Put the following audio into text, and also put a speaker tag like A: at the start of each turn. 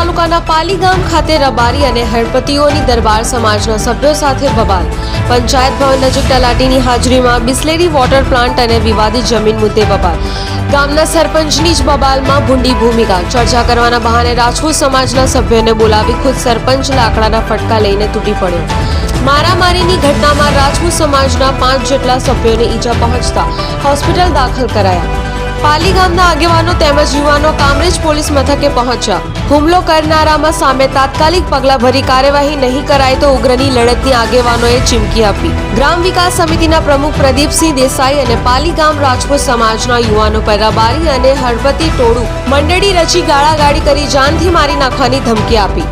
A: તાલુકાના પાલી ગામ ખાતે રબારી અને હળપતિઓની દરબાર સમાજના સભ્યો સાથે બબાલ. પંચાયત ભવન નજીક તલાટીની હાજરીમાં બિસ્લેરી વોટર પ્લાન્ટ અને વિવાદિત જમીન મુદ્દે બબાલ. ગામના સરપંચની જ બબાલમાં ભૂંડી ભૂમિકા. ચર્ચા કરવાના બહાને રાજપૂત સમાજના સભ્યોને બોલાવી ખુદ સરપંચ લાકડાના ફટકા લઈને તૂટી પડ્યો. મારામારીની ઘટનામાં રાજપૂત સમાજના 5 જેટલા સભ્યોને ઈજા પહોંચતા હોસ્પિટલ દાખલ કરાયા. પાલી ગામના આગેવાનો તેમજ યુવાનો કામરેજ પોલીસ મથકે પહોંચ્યા. હુમલો કરનારામાં સામે તાત્કાલિક પગલાભરી કાર્યવાહી નહીં કરાય તો ઉગ્રની લડતની આગેવાનોએ ચીમકી આપી. ગ્રામ વિકાસ સમિતિના પ્રમુખ પ્રદીપસિંહ દેસાઈ અને પાલી ગામ રાજપૂત સમાજના યુવાનો પર રબારી અને હળપતિ ટોળું મંડળી રચી ગાળાગાળી કરી જાનથી મારી નાખવાની ધમકી આપી.